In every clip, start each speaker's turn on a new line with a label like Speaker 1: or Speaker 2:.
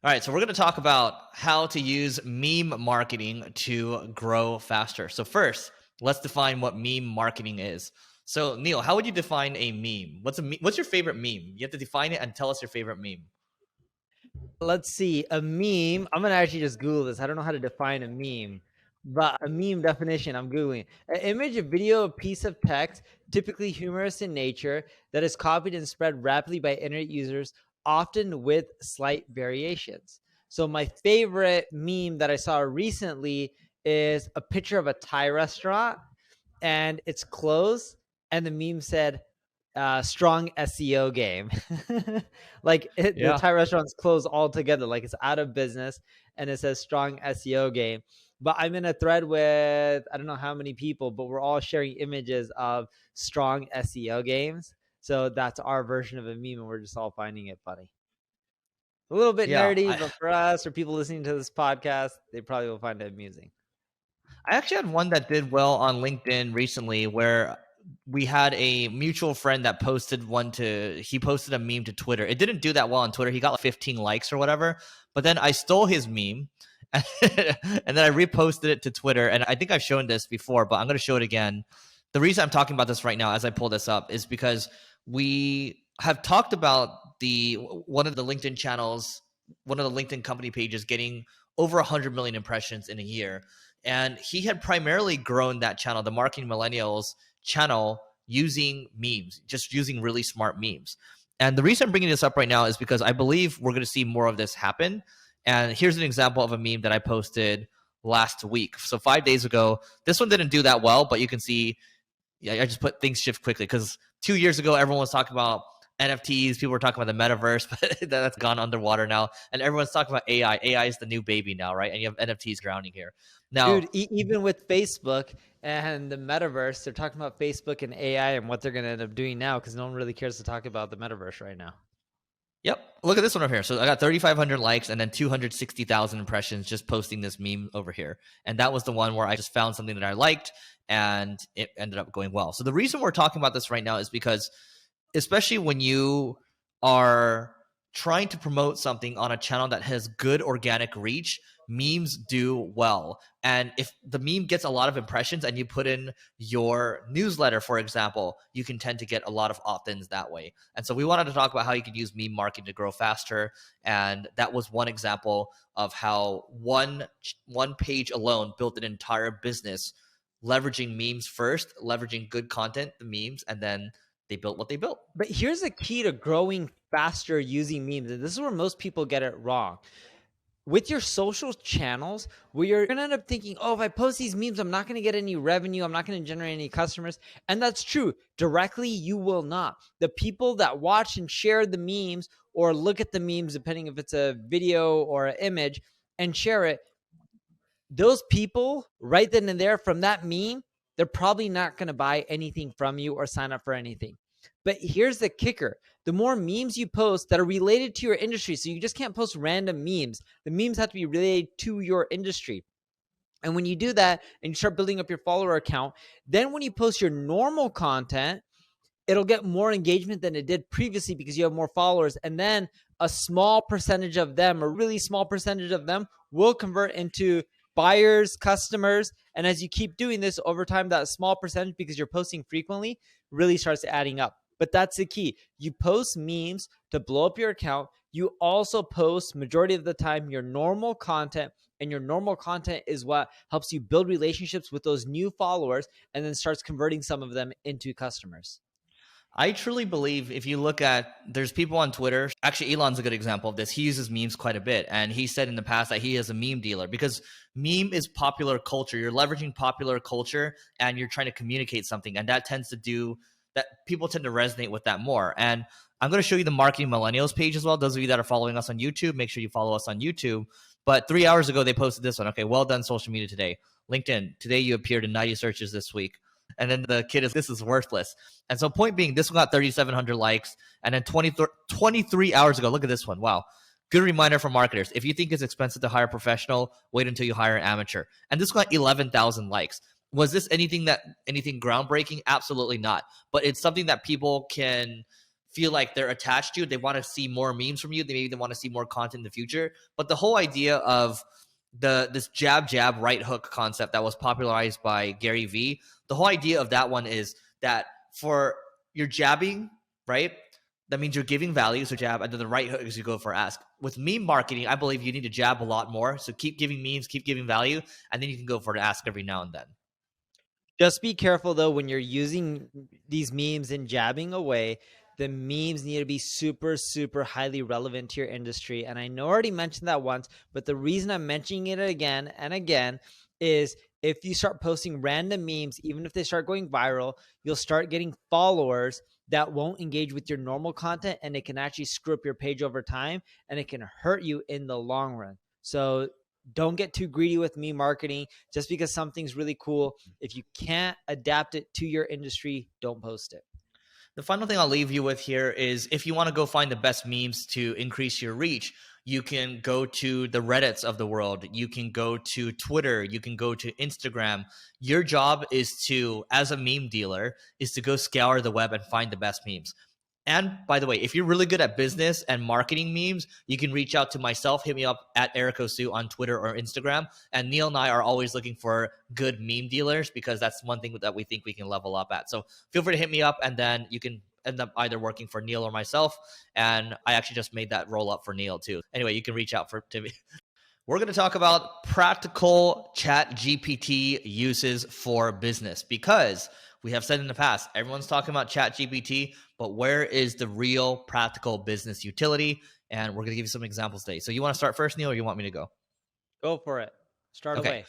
Speaker 1: All right, so we're going to talk about how to use meme marketing to grow faster. So first, let's define what meme marketing is. So Neil, how would you define a meme? What's your favorite meme? You have to define it and tell us your favorite meme.
Speaker 2: Let's see, a meme. I'm gonna actually just Google this. I don't know how to define a meme, but a meme definition, I'm Googling. An image, a video, a piece of text, typically humorous in nature, that is copied and spread rapidly by internet users, often with slight variations. So my favorite meme that I saw recently is a picture of a Thai restaurant and it's closed, and the meme said, strong SEO game. The
Speaker 1: Yeah.
Speaker 2: Thai restaurant's closed altogether, like it's out of business, and it says strong SEO game. But I'm in a thread with I don't know how many people, but we're all sharing images of strong SEO games. So that's our version of a meme, and we're just all finding it funny. A little bit
Speaker 1: Yeah.
Speaker 2: nerdy,
Speaker 1: I,
Speaker 2: but for us or people listening to this podcast, they probably will find it amusing.
Speaker 1: I actually had one that did well on LinkedIn recently where we had a mutual friend that he posted a meme to Twitter. It didn't do that well on Twitter. He got like 15 likes or whatever. But then I stole his meme and then I reposted it to Twitter. And I think I've shown this before, but I'm going to show it again. The reason I'm talking about this right now as I pull this up is because we have talked about one of the LinkedIn channels, one of the LinkedIn company pages getting over 100 million impressions in a year. And he had primarily grown that channel, the Marketing Millennials channel, using memes, just using really smart memes. And the reason I'm bringing this up right now is because I believe we're going to see more of this happen. And here's an example of a meme that I posted last week. So 5 days ago, this one didn't do that well, but you can see, yeah, I just put things shift quickly because 2 years ago, everyone was talking about NFTs. People were talking about the metaverse, but that's gone underwater now. And everyone's talking about AI. AI is the new baby now, right? And you have NFTs drowning here. Now,
Speaker 2: Dude, even with Facebook and the metaverse, they're talking about Facebook and AI and what they're going to end up doing now because no one really cares to talk about the metaverse right now.
Speaker 1: yep. Look at this one over here. So I got 3,500 likes and then 260,000 impressions just posting this meme over here. And that was the one where I just found something that I liked and it ended up going well. So the reason we're talking about this right now is because, especially when you are trying to promote something on a channel that has good organic reach, memes do well. And if the meme gets a lot of impressions and you put in your newsletter, for example, you can tend to get a lot of opt-ins that way. And so we wanted to talk about how you can use meme marketing to grow faster. And that was one example of how one page alone built an entire business, leveraging memes first, leveraging good content, the memes, and then they built what they built.
Speaker 2: But here's the key to growing faster using memes. And this is where most people get it wrong. With your social channels, where you're going to end up thinking, oh, if I post these memes, I'm not going to get any revenue. I'm not going to generate any customers. And that's true. Directly, you will not. The people that watch and share the memes or look at the memes, depending if it's a video or an image, and share it, those people right then and there from that meme, they're probably not going to buy anything from you or sign up for anything. But here's the kicker. The more memes you post that are related to your industry, so you just can't post random memes. The memes have to be related to your industry. And when you do that and you start building up your follower account, then when you post your normal content, it'll get more engagement than it did previously because you have more followers. And then a small percentage of them, a really small percentage of them, will convert into buyers, customers. And as you keep doing this over time, that small percentage, because you're posting frequently, really starts adding up. But that's the key. You post memes to blow up your account. You also post, majority of the time, your normal content. And your normal content is what helps you build relationships with those new followers and then starts converting some of them into customers.
Speaker 1: I truly believe if you look at, there's people on Twitter, actually Elon's a good example of this. He uses memes quite a bit. And he said in the past that he is a meme dealer because meme is popular culture. You're leveraging popular culture and you're trying to communicate something. And that tends to do that. People tend to resonate with that more. And I'm going to show you the Marketing Millennials page as well. Those of you that are following us on YouTube, make sure you follow us on YouTube. But 3 hours ago, they posted this one. Okay, well done, social media today. LinkedIn, today you appeared in 90 searches this week. And then the kid is, this is worthless. And so point being, this one got 3,700 likes. And then 23 hours ago, look at this one. Wow. Good reminder for marketers. If you think it's expensive to hire a professional, wait until you hire an amateur. And this got 11,000 likes. Was this anything groundbreaking? Absolutely not. But it's something that people can feel like they're attached to you. They want to see more memes from you. They want to see more content in the future. But the whole idea of this jab right hook concept that was popularized by Gary Vee, the whole idea of that one is that for your jabbing, right? That means you're giving value, so jab, and then the right hook is you go for ask. With meme marketing, I believe you need to jab a lot more. So keep giving memes, keep giving value, and then you can go for an ask every now and then.
Speaker 2: Just be careful though when you're using these memes and jabbing away. The memes need to be super, super highly relevant to your industry. And I know I already mentioned that once, but the reason I'm mentioning it again and again is if you start posting random memes, even if they start going viral, you'll start getting followers that won't engage with your normal content, and it can actually screw up your page over time, and it can hurt you in the long run. So don't get too greedy with meme marketing. Just because something's really cool, if you can't adapt it to your industry, don't post it.
Speaker 1: The final thing I'll leave you with here is if you want to go find the best memes to increase your reach, you can go to the Reddits of the world. You can go to Twitter. You can go to Instagram. Your job is to, as a meme dealer, is to go scour the web and find the best memes. And by the way, if you're really good at business and marketing memes, you can reach out to myself. Hit me up at Eric Siu on Twitter or Instagram. And Neil and I are always looking for good meme dealers because that's one thing that we think we can level up at. So feel free to hit me up, and then you can end up either working for Neil or myself. And I actually just made that roll up for Neil too. Anyway, you can reach out to me. We're going to talk about practical ChatGPT uses for business, because we have said in the past, everyone's talking about ChatGPT, but where is the real practical business utility? And we're going to give you some examples today. So you want to start first, Neil, or you want me to go?
Speaker 2: Go for it. Start away.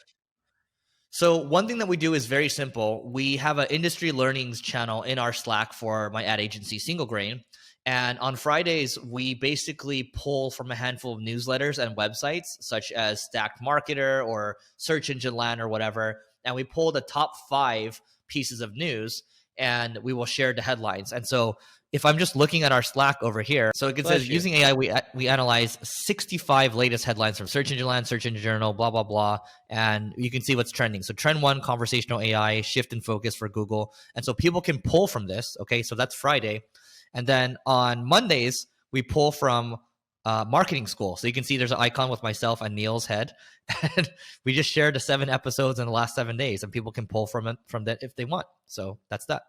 Speaker 1: So one thing that we do is very simple. We have an industry learnings channel in our Slack for my ad agency, Single Grain. And on Fridays, we basically pull from a handful of newsletters and websites, such as Stacked Marketer or Search Engine Land or whatever. And we pull the top 5 pieces of news, and we will share the headlines. And so if I'm just looking at our Slack over here, so it says using AI, we analyze 65 latest headlines from Search Engine Land, Search Engine Journal, blah, blah, blah. And you can see what's trending. So trend 1, conversational AI, shift in focus for Google. And so people can pull from this. Okay, so that's Friday. And then on Mondays, we pull from marketing school. So you can see there's an icon with myself and Neil's head. And we just shared the 7 episodes in the last 7 days, and people can pull from that if they want. So that's that.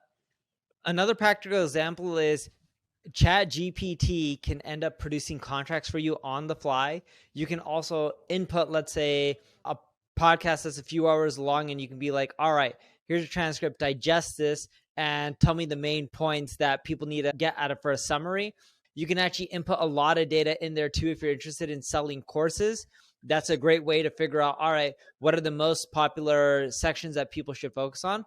Speaker 2: Another practical example is ChatGPT can end up producing contracts for you on the fly. You can also input, let's say, a podcast that's a few hours long, and you can be like, all right, here's a transcript, digest this, and tell me the main points that people need to get out of for a summary. You can actually input a lot of data in there too if you're interested in selling courses. That's a great way to figure out, all right, what are the most popular sections that people should focus on?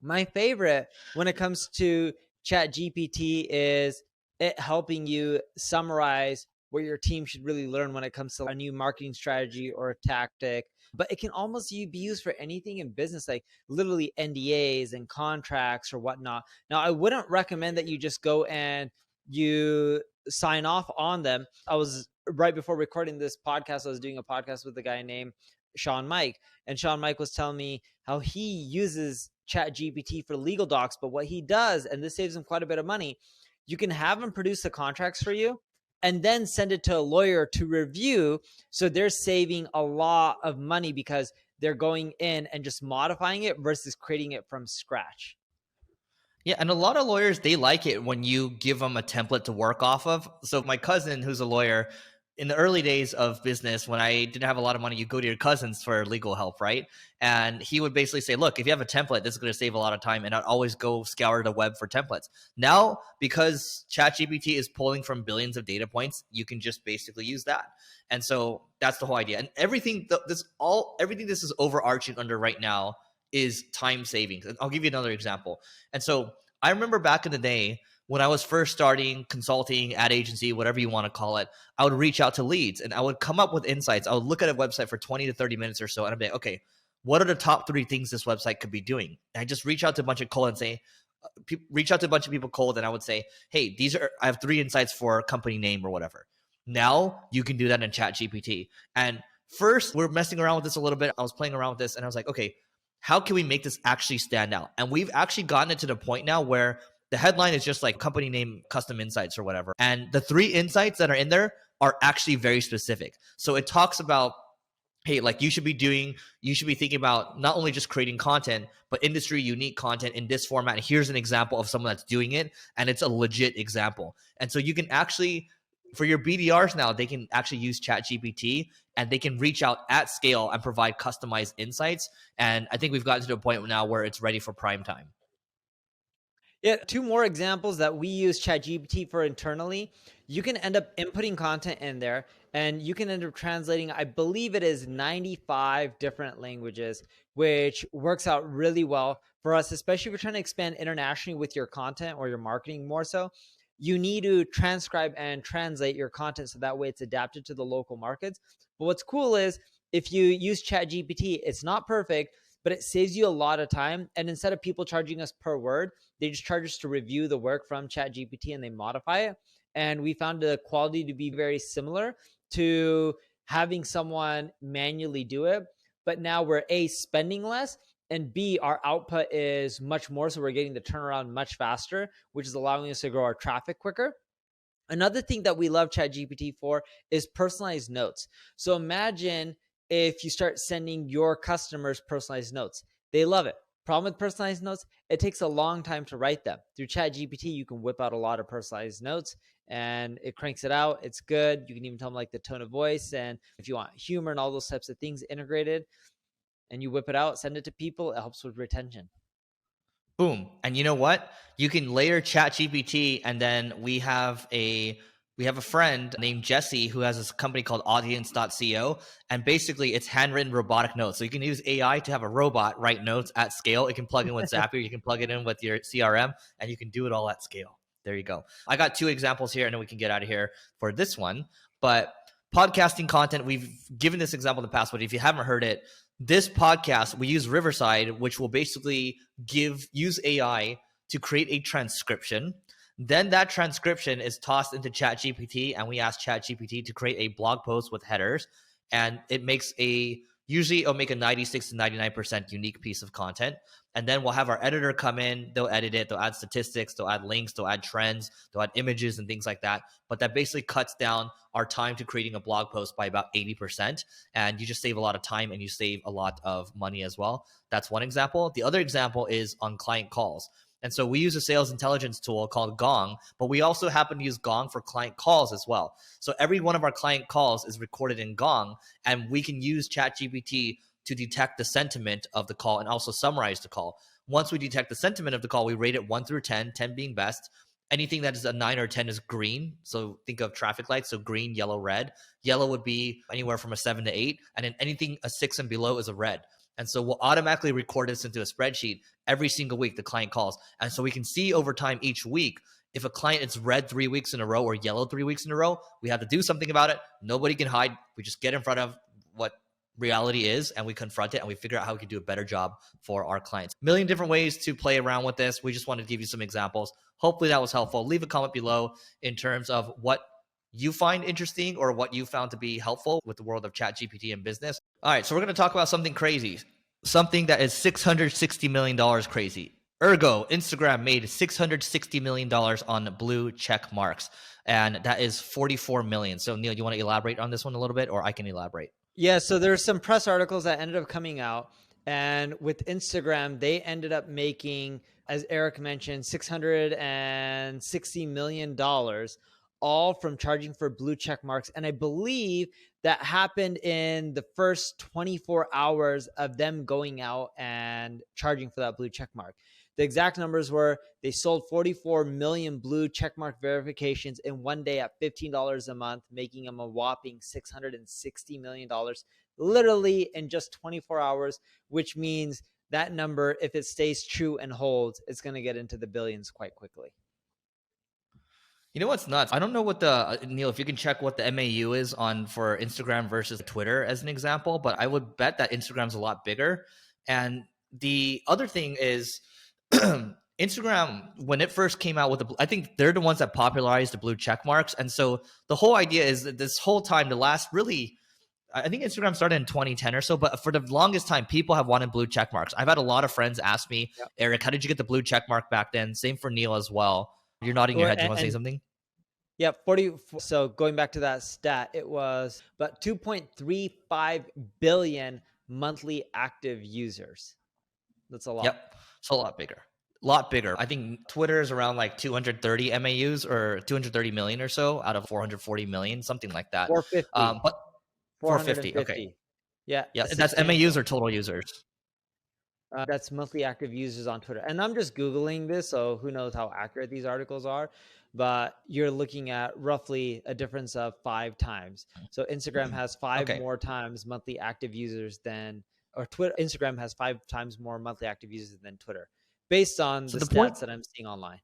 Speaker 2: My favorite when it comes to ChatGPT is it helping you summarize what your team should really learn when it comes to a new marketing strategy or a tactic. But it can almost be used for anything in business, like literally NDAs and contracts or whatnot. Now, I wouldn't recommend that you just go and you sign off on them. I was right before recording this podcast, I was doing a podcast with a guy named Sean Mike, and Sean Mike was telling me how he uses ChatGPT for legal docs, but what he does, and this saves him quite a bit of money, you can have him produce the contracts for you and then send it to a lawyer to review. So they're saving a lot of money because they're going in and just modifying it versus creating it from scratch.
Speaker 1: Yeah, and a lot of lawyers, they like it when you give them a template to work off of. So my cousin, who's a lawyer, in the early days of business, when I didn't have a lot of money, you go to your cousins for legal help, right? And he would basically say, look, if you have a template, this is going to save a lot of time. And I'd always go scour the web for templates. Now, because ChatGPT is pulling from billions of data points, you can just basically use that. And so that's the whole idea. And everything this is overarching under right now is time savings. And I'll give you another example. And so I remember back in the day, when I was first starting consulting, ad agency, whatever you want to call it, I would reach out to leads and I would come up with insights. I would look at a website for 20 to 30 minutes or so, and I'd be like, okay, what are the top 3 things this website could be doing? And I just reach out to a bunch of cold and say, reach out to a bunch of people cold, and I would say, hey, I have 3 insights for company name or whatever. Now you can do that in ChatGPT. And first, we're messing around with this a little bit. I was playing around with this, and I was like, okay, how can we make this actually stand out? And we've actually gotten it to the point now where The headline is just like company name, custom insights or whatever. And the 3 insights that are in there are actually very specific. So it talks about, hey, like you should be thinking about not only just creating content, but industry unique content in this format. And here's an example of someone that's doing it, and it's a legit example. And so you can actually, for your BDRs now, they can actually use ChatGPT and they can reach out at scale and provide customized insights. And I think we've gotten to a point now where it's ready for prime time.
Speaker 2: Yeah, 2 more examples that we use ChatGPT for internally. You can end up inputting content in there and you can end up translating, I believe it is 95 different languages, which works out really well for us, especially if you're trying to expand internationally with your content or your marketing more so. You need to transcribe and translate your content so that way it's adapted to the local markets. But what's cool is if you use ChatGPT, it's not perfect, but it saves you a lot of time. And instead of people charging us per word, they just charge us to review the work from ChatGPT and they modify it. And we found the quality to be very similar to having someone manually do it. But now we're A, spending less, and B, our output is much more. So we're getting the turnaround much faster, which is allowing us to grow our traffic quicker. Another thing that we love ChatGPT for is personalized notes. So imagine if you start sending your customers personalized notes. They love it. Problem with personalized notes, it takes a long time to write them. Through ChatGPT, you can whip out a lot of personalized notes and it cranks it out. It's good. You can even tell them like the tone of voice and if you want humor and all those types of things integrated, and you whip it out, send it to people. It helps with retention.
Speaker 1: Boom. And you know what? You can layer ChatGPT, and then we have a friend named Jesse who has this company called audience.co, and basically it's handwritten robotic notes. So you can use AI to have a robot write notes at scale. It can plug in with Zapier, you can plug it in with your CRM, and you can do it all at scale. There you go. I got 2 examples here, and then we can get out of here for this one. But podcasting content, we've given this example in the past, but if you haven't heard it, this podcast, we use Riverside, which will basically use AI to create a transcription. Then that transcription is tossed into ChatGPT, and we ask ChatGPT to create a blog post with headers, and usually it'll make a 96 to 99% unique piece of content. And then we'll have our editor come in, they'll edit it, they'll add statistics, they'll add links, they'll add trends, they'll add images and things like that. But that basically cuts down our time to creating a blog post by about 80%. And you just save a lot of time and you save a lot of money as well. That's one example. The other example is on client calls. And so we use a sales intelligence tool called Gong, but we also happen to use Gong for client calls as well. So every one of our client calls is recorded in Gong, and we can use ChatGPT to detect the sentiment of the call and also summarize the call. Once we detect the sentiment of the call, we rate it 1 through 10, 10 being best. Anything that is a 9 or 10 is green. So think of traffic lights. So green, yellow, red. Yellow would be anywhere from a 7 to 8. And then anything a 6 and below is a red. And so we'll automatically record this into a spreadsheet every single week the client calls. And so we can see over time each week, if a client is red 3 weeks in a row or yellow 3 weeks in a row, we have to do something about it. Nobody can hide. We just get in front of what reality is and we confront it and we figure out how we can do a better job for our clients. A million different ways to play around with this. We just wanted to give you some examples. Hopefully that was helpful. Leave a comment below in terms of what you find interesting or what you found to be helpful with the world of ChatGPT and business. All right, so we're going to talk about something crazy, something that is $660 million crazy. Ergo, Instagram made $660 million on blue check marks, and that is 44 million. So Neil, you want to elaborate on this one a little bit, or I can elaborate?
Speaker 2: Yeah, so there's some press articles that ended up coming out, and with Instagram, they ended up making, as Eric mentioned, $660 million, all from charging for blue check marks. And I believe that happened in the first 24 hours of them going out and charging for that blue check mark. The exact numbers were they sold 44 million blue checkmark verifications in one day at $15 a month, making them a whopping $660 million, literally in just 24 hours, which means that number, if it stays true and holds, it's going to get into the billions quite quickly.
Speaker 1: You know what's nuts? I don't know what Neil, if you can check what the MAU is on for Instagram versus Twitter as an example, but I would bet that Instagram's a lot bigger. And the other thing is, Instagram, when it first came out with I think they're the ones that popularized the blue check marks. And so the whole idea is that this whole time, the last really, I think Instagram started in 2010 or so, but for the longest time, people have wanted blue check marks. I've had a lot of friends ask me,
Speaker 2: Yep.
Speaker 1: Eric, how did you get the blue check mark back then? Same for Neil as well. You're nodding your
Speaker 2: Or,
Speaker 1: head. Do you want to say something?
Speaker 2: yeah, 40. So going back to that stat, it was about 2.35 billion monthly active users. That's a lot.
Speaker 1: Yep. It's a lot bigger. A lot bigger. I think Twitter is around like 230 MAUs or 230 million or so out of 440 million, something like that.
Speaker 2: 450.
Speaker 1: But 450. Okay.
Speaker 2: 450. Yeah.
Speaker 1: Yeah. That's MAUs or total users.
Speaker 2: That's monthly active users on Twitter. And I'm just Googling this, so who knows how accurate these articles are. But you're looking at roughly a difference of 5 times. So Instagram has 5 more times monthly active users than, or Twitter, Instagram has 5 times more monthly active users than Twitter, based on the stats that I'm seeing online.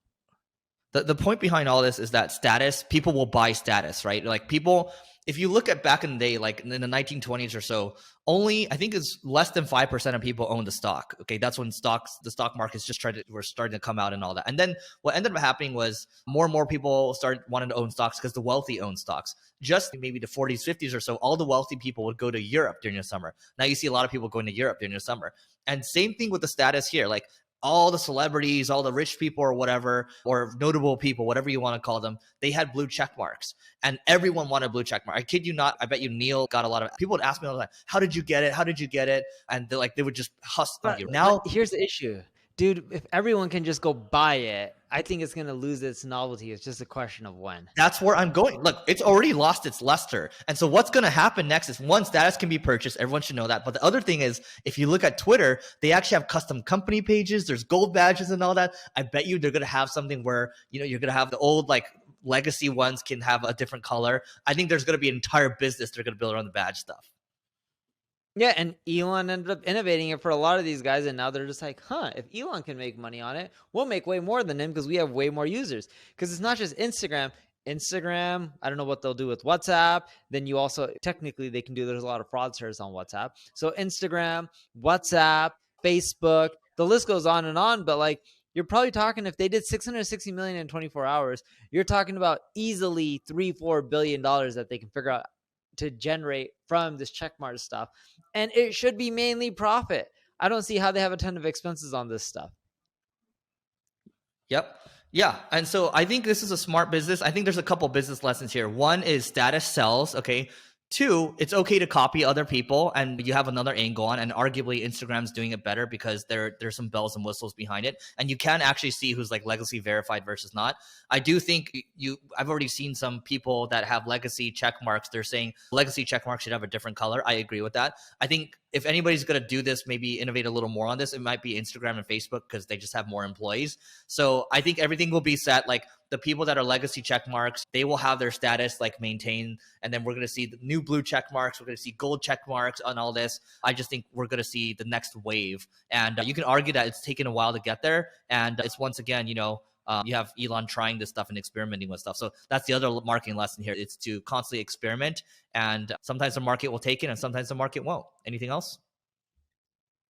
Speaker 1: The point behind all this is that status, people will buy status, right? Like people, if you look at back in the day, like in the 1920s or so, only I think it's less than 5% of people own the stock. Okay, that's when the stock markets just were starting to come out and all that. And then what ended up happening was more and more people started wanting to own stocks because the wealthy own stocks. Just maybe the 40s, 50s or so, all the wealthy people would go to Europe during the summer. Now you see a lot of people going to Europe during the summer. And same thing with the status here. Like all the celebrities, all the rich people or whatever, or notable people, whatever you want to call them, they had blue check marks and everyone wanted blue check mark. I kid you not. I bet you Neil got a lot of people would ask me all the time, how did you get it? How did you get it? And they would just hustle you. Now,
Speaker 2: here's the issue, dude. If everyone can just go buy it, I think it's going to lose its novelty. It's just a question of when.
Speaker 1: That's where I'm going. Look, it's already lost its luster. And so what's going to happen next is one, status can be purchased. Everyone should know that. But the other thing is, if you look at Twitter, they actually have custom company pages. There's gold badges and all that. I bet you they're going to have something where, you're going to have the old like legacy ones can have a different color. I think there's going to be an entire business they're going to build around the badge stuff.
Speaker 2: Yeah, and Elon ended up innovating it for a lot of these guys, and now they're just like, if Elon can make money on it, we'll make way more than him because we have way more users. Because it's not just Instagram. I don't know what they'll do with WhatsApp. Then you also, technically, there's a lot of fraudsters on WhatsApp. So Instagram, WhatsApp, Facebook, the list goes on and on, but like, you're probably talking, if they did 660 million in 24 hours, you're talking about easily $3-4 billion that they can figure out to generate from this checkmark stuff. And it should be mainly profit. I don't see how they have a ton of expenses on this stuff.
Speaker 1: Yep. Yeah. And so I think this is a smart business. I think there's a couple business lessons here. One is status sells. Okay. 2, it's okay to copy other people and you have another angle on, and arguably Instagram's doing it better because there's some bells and whistles behind it. And you can actually see who's like legacy verified versus not. I do think I've already seen some people that have legacy check marks. They're saying legacy check marks should have a different color. I agree with that. I think if anybody's going to do this, maybe innovate a little more on this, it might be Instagram and Facebook because they just have more employees. So I think everything will be set. Like the people that are legacy check marks, they will have their status like maintained. And then we're going to see the new blue check marks. We're going to see gold check marks on all this. I just think we're going to see the next wave. And you can argue that it's taken a while to get there. And it's once again, you have Elon trying this stuff and experimenting with stuff. So that's the other marketing lesson here. It's to constantly experiment. And sometimes the market will take it and sometimes the market won't. Anything else?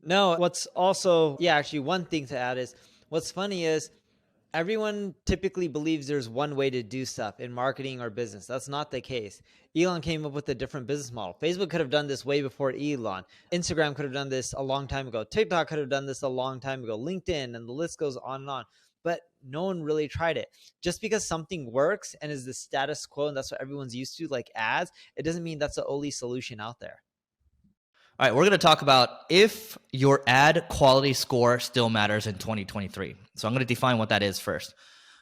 Speaker 2: No, what's also, actually one thing to add is what's funny is everyone typically believes there's one way to do stuff in marketing or business. That's not the case. Elon came up with a different business model. Facebook could have done this way before Elon. Instagram could have done this a long time ago. TikTok could have done this a long time ago. LinkedIn, and the list goes on and on. But no one really tried it. Just because something works and is the status quo and that's what everyone's used to, like ads, it doesn't mean that's the only solution out there.
Speaker 1: All right, we're going to talk about if your ad quality score still matters in 2023. So I'm going to define what that is first.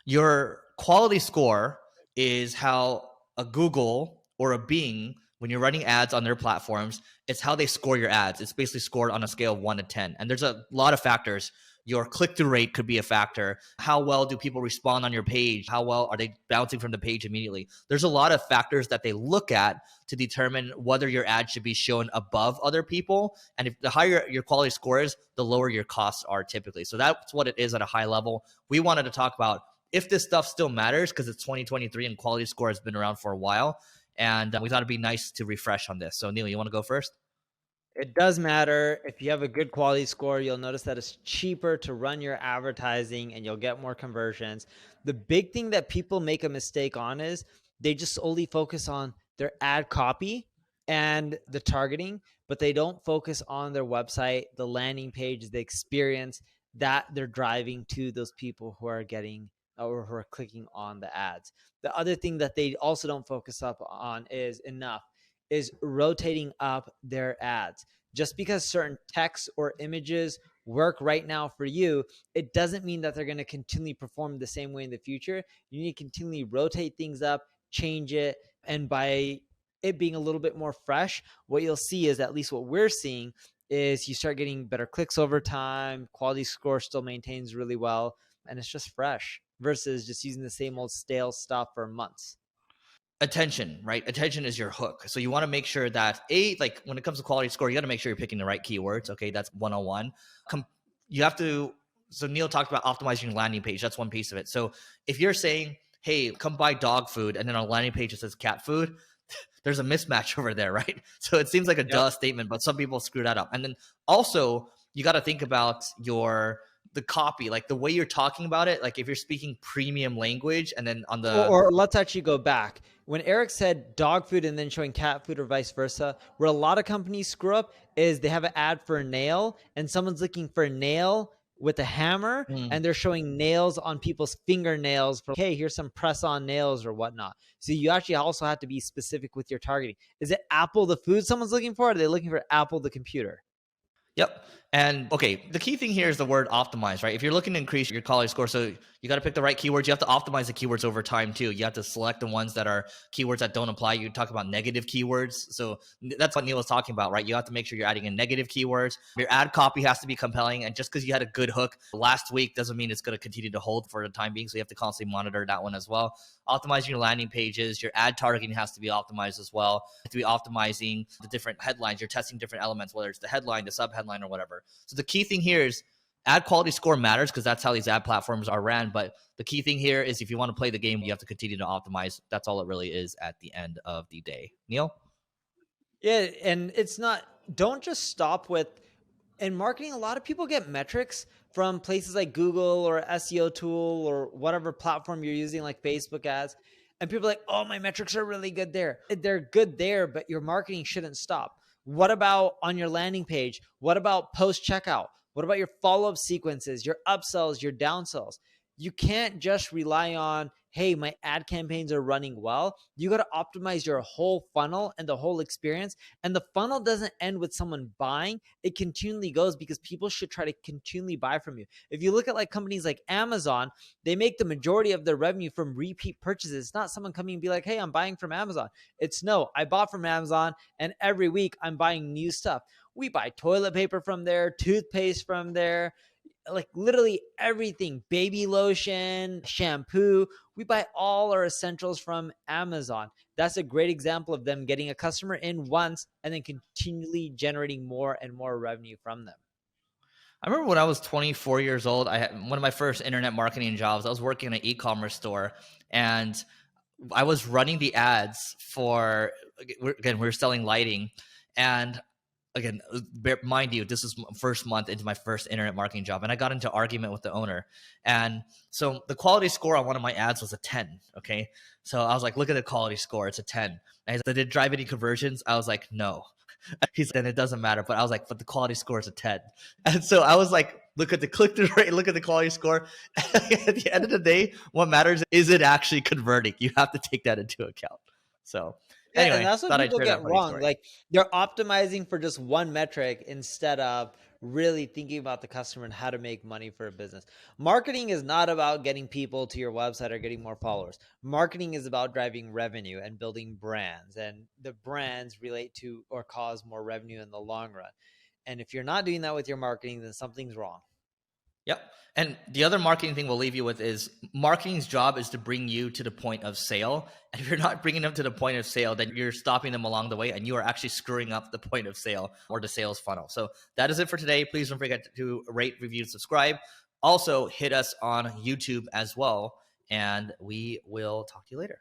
Speaker 1: Your quality score is how a Google or a Bing, when you're running ads on their platforms, it's how they score your ads. It's basically scored on a scale of 1 to 10. And there's a lot of factors. Your click-through rate could be a factor. How well do people respond on your page? How well are they bouncing from the page immediately? There's a lot of factors that they look at to determine whether your ad should be shown above other people. And if the higher your quality score is, the lower your costs are typically. So that's what it is at a high level. We wanted to talk about if this stuff still matters because it's 2023 and quality score has been around for a while. And we thought it'd be nice to refresh on this. So Neil, you want to go first?
Speaker 2: It does matter. If you have a good quality score, you'll notice that it's cheaper to run your advertising and you'll get more conversions. The big thing that people make a mistake on is they just only focus on their ad copy and the targeting, but they don't focus on their website, the landing page, the experience that they're driving to those people who are getting or who are clicking on the ads. The other thing that they also don't focus up on is rotating up their ads. Just because certain text or images work right now for you, it doesn't mean that they're going to continually perform the same way in the future. You need to continually rotate things up, change it, and by it being a little bit more fresh, what you'll see is, at least what we're seeing, is you start getting better clicks over time, quality score still maintains really well, and it's just fresh versus just using the same old stale stuff for months.
Speaker 1: Attention, right? Attention is your hook. So you want to make sure that like when it comes to quality score, you got to make sure you're picking the right keywords. Okay, that's 101. You have to. So Neil talked about optimizing your landing page. That's one piece of it. So if you're saying, "Hey, come buy dog food," and then on a landing page it says cat food, there's a mismatch over there, right? So it seems like a duh statement, but some people screw that up. And then also you got to think about the copy, like the way you're talking about it. Like if you're speaking premium language, and then on the
Speaker 2: or let's actually go back. When Eric said dog food and then showing cat food or vice versa, where a lot of companies screw up is they have an ad for a nail and someone's looking for a nail with a hammer and they're showing nails on people's fingernails for, hey, here's some press on nails or whatnot. So you actually also have to be specific with your targeting. Is it Apple the food someone's looking for? Or are they looking for Apple the computer?
Speaker 1: Yep. And okay, the key thing here is the word optimize, right? If you're looking to increase your quality score, so you got to pick the right keywords. You have to optimize the keywords over time too. You have to select the ones that are keywords that don't apply. You talk about negative keywords. So that's what Neil was talking about, right? You have to make sure you're adding in negative keywords. Your ad copy has to be compelling. And just because you had a good hook last week doesn't mean it's going to continue to hold for the time being. So you have to constantly monitor that one as well. Optimizing your landing pages. Your ad targeting has to be optimized as well. You have to be optimizing the different headlines. You're testing different elements, whether it's the headline, the sub headline, or whatever. So the key thing here is ad quality score matters because that's how these ad platforms are ran. But the key thing here is if you want to play the game, you have to continue to optimize. That's all it really is at the end of the day. Neil?
Speaker 2: Yeah, and it's not, don't just stop with, in marketing, a lot of people get metrics from places like Google or SEO tool or whatever platform you're using, like Facebook ads. And people are like, oh, my metrics are really good there. They're good there, but your marketing shouldn't stop. What about on your landing page? What about post checkout? What about your follow-up sequences, your upsells, your downsells? You can't just rely on, hey, my ad campaigns are running well. You got to optimize your whole funnel and the whole experience. And the funnel doesn't end with someone buying. It continually goes because people should try to continually buy from you. If you look at like companies like Amazon, they make the majority of their revenue from repeat purchases. It's not someone coming and be like, hey, I'm buying from Amazon. It's no, I bought from Amazon and every week I'm buying new stuff. We buy toilet paper from there, toothpaste from there, like literally everything, baby lotion, shampoo. We buy all our essentials from Amazon. That's a great example of them getting a customer in once and then continually generating more and more revenue from them.
Speaker 1: I remember when I was 24 years old, I had one of my first internet marketing jobs. I was working in an e-commerce store, and I was running the ads for, again, we were selling lighting. And again, mind you, this is first month into my first internet marketing job, and I got into argument with the owner. And so the quality score on one of my ads was a 10. Okay. So I was like, look at the quality score. It's a 10. And he's like, did it drive any conversions? I was like, no. He's like, then it doesn't matter. But I was like, but the quality score is a 10. And so I was like, look at the click-through rate, look at the quality score. At the end of the day, what matters is it actually converting. You have to take that into account. So
Speaker 2: Yeah,
Speaker 1: anyway,
Speaker 2: and that's what
Speaker 1: thought I'd
Speaker 2: people
Speaker 1: share
Speaker 2: get
Speaker 1: that funny
Speaker 2: wrong.
Speaker 1: story.
Speaker 2: Like they're optimizing for just one metric instead of really thinking about the customer and how to make money for a business. Marketing is not about getting people to your website or getting more followers. Marketing is about driving revenue and building brands, and the brands relate to or cause more revenue in the long run. And if you're not doing that with your marketing, then something's wrong.
Speaker 1: Yep. And the other marketing thing we'll leave you with is marketing's job is to bring you to the point of sale. And if you're not bringing them to the point of sale, then you're stopping them along the way and you are actually screwing up the point of sale or the sales funnel. So that is it for today. Please don't forget to rate, review, subscribe. Also hit us on YouTube as well. And we will talk to you later.